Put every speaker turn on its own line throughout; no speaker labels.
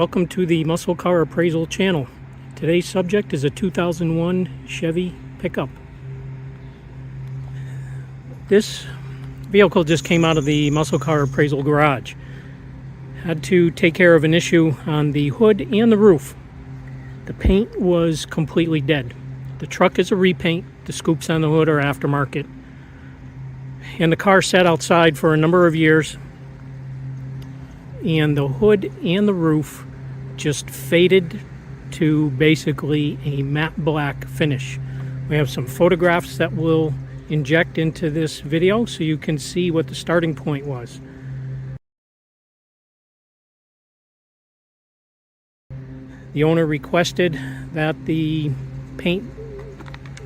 Welcome to the Muscle Car Appraisal channel. Today's subject is a 2001 Chevy pickup. This vehicle just came out of the Muscle Car Appraisal Garage. Had to take care of an issue on the hood and the roof. The paint was completely dead. The truck is a repaint. The scoops on the hood are aftermarket. And the car sat outside for a number of years. And the hood and the roof just faded to basically a matte black finish. We have some photographs that we'll inject into this video so you can see what the starting point was. The owner requested that the paint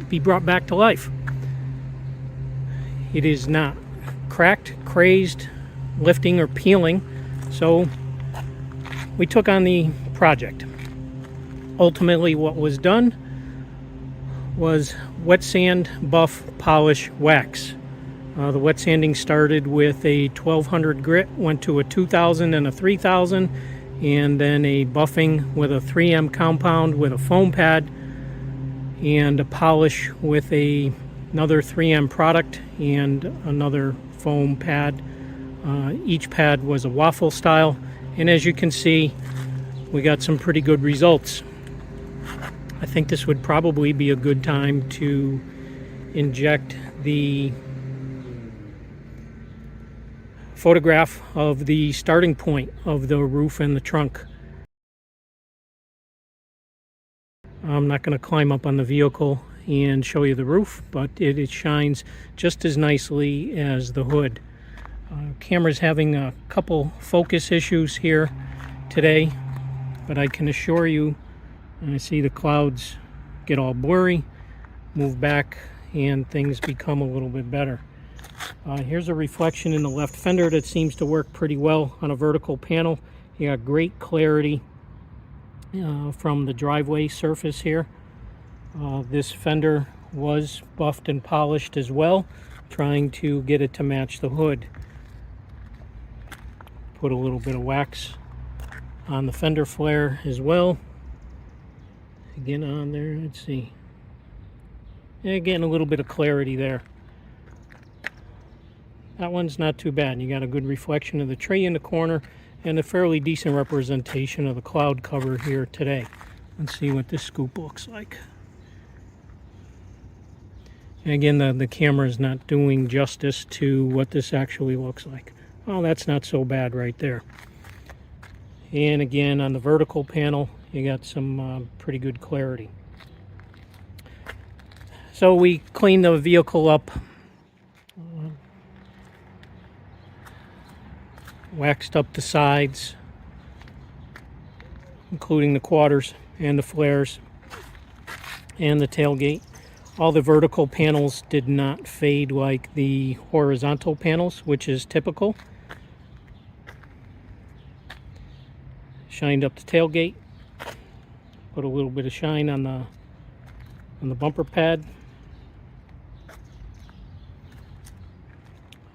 be brought back to life. It is not cracked, crazed, lifting, or peeling. So we took on the project. Ultimately, what was done was wet sand, buff, polish, wax. The wet sanding started with a 1200 grit, went to a 2000 and a 3000, and then a buffing with a 3M compound with a foam pad, and a polish with another 3M product and another foam pad. Each pad was a waffle style, and as you can see, we got some pretty good results. I think this would probably be a good time to inject the photograph of the starting point of the roof and the trunk. I'm not going to climb up on the vehicle and show you the roof, but it shines just as nicely as the hood. Camera's having a couple focus issues here today, but I can assure you, I see the clouds get all blurry, move back, and things become a little bit better. Here's a reflection in the left fender that seems to work pretty well on a vertical panel. You got great clarity from the driveway surface here. This fender was buffed and polished as well, trying to get it to match the hood. Put a little bit of wax on the fender flare as well. Again on there, let's see. Yeah, getting a little bit of clarity there. That one's not too bad. You got a good reflection of the tree in the corner and a fairly decent representation of the cloud cover here today. Let's see what this scoop looks like. And again, the camera is not doing justice to what this actually looks like. Oh, that's not so bad right there. And again, on the vertical panel, you got some pretty good clarity. So we cleaned the vehicle up, waxed up the sides, including the quarters and the flares and the tailgate. All the vertical panels did not fade like the horizontal panels, which is typical. Shined up the tailgate, put a little bit of shine on the bumper pad.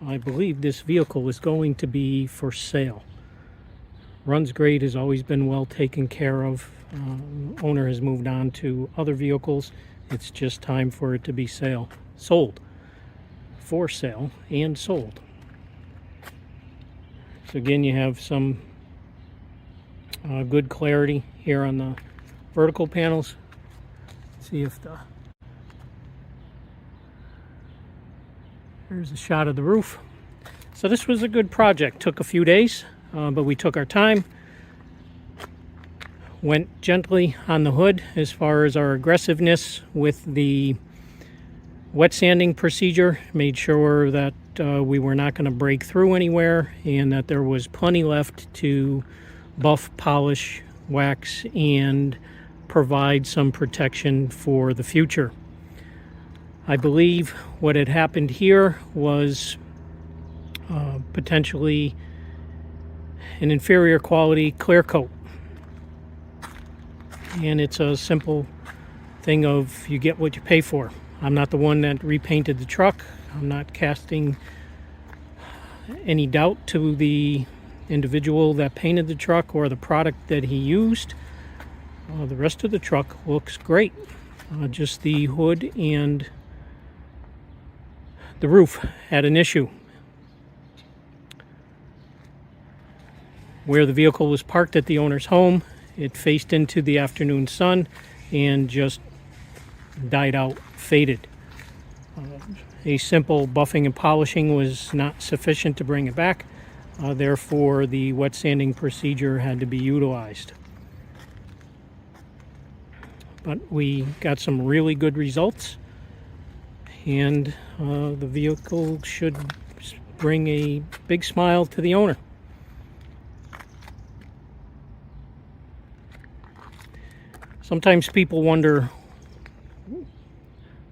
I believe this vehicle is going to be for sale. Runs great, has always been well taken care of. Owner has moved on to other vehicles. It's just time for it to be sold. For sale and sold. So again, you have some good clarity here on the vertical panels. Let's see if there's a shot of the roof. So this was a good project. Took a few days, but we took our time. Went gently on the hood as far as our aggressiveness with the wet sanding procedure. Made sure that we were not going to break through anywhere and that there was plenty left to buff, polish, wax, and provide some protection for the future. I believe what had happened here was potentially an inferior quality clear coat. And it's a simple thing of you get what you pay for. I'm not the one that repainted the truck. I'm not casting any doubt to the individual that painted the truck or the product that he used. The rest of the truck looks great. Just the hood and the roof had an issue. Where the vehicle was parked at the owner's home, it faced into the afternoon sun and just died out, faded. A simple buffing and polishing was not sufficient to bring it back. Therefore, the wet sanding procedure had to be utilized. But we got some really good results, and the vehicle should bring a big smile to the owner. Sometimes people wonder,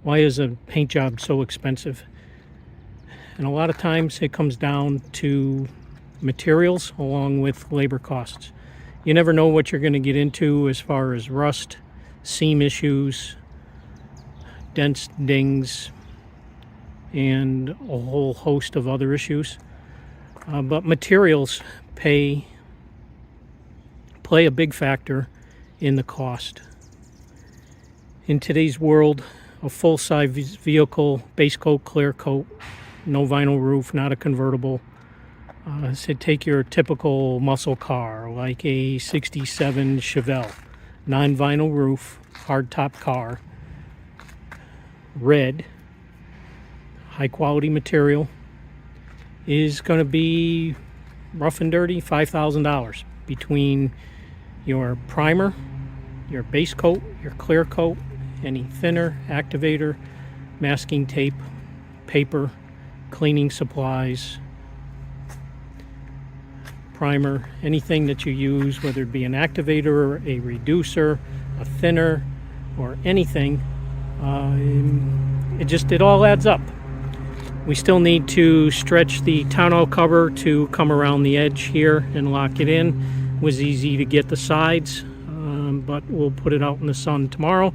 why is a paint job so expensive? And a lot of times it comes down to materials along with labor costs. You never know what you're going to get into as far as rust, seam issues, dents, dings, and a whole host of other issues. But materials play a big factor in the cost. In today's world, a full-size vehicle, base coat, clear coat, no vinyl roof, not a convertible. So take your typical muscle car, like a 67 Chevelle, non-vinyl roof, hardtop car, red, high-quality material, is going to be rough and dirty $5,000 between your primer, your base coat, your clear coat, any thinner, activator, masking tape, paper, cleaning supplies, primer, anything that you use, whether it be an activator, a reducer, a thinner, or anything, it all adds up. We still need to stretch the tonneau cover to come around the edge here and lock it in. It was easy to get the sides, but we'll put it out in the sun tomorrow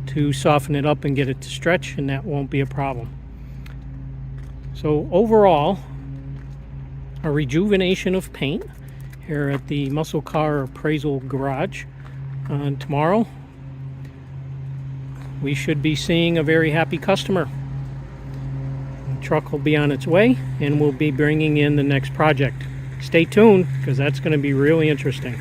to soften it up and get it to stretch, and that won't be a problem. So overall, a rejuvenation of paint here at the Muscle Car Appraisal Garage. Tomorrow, we should be seeing a very happy customer. The truck will be on its way, and we'll be bringing in the next project. Stay tuned, because that's going to be really interesting.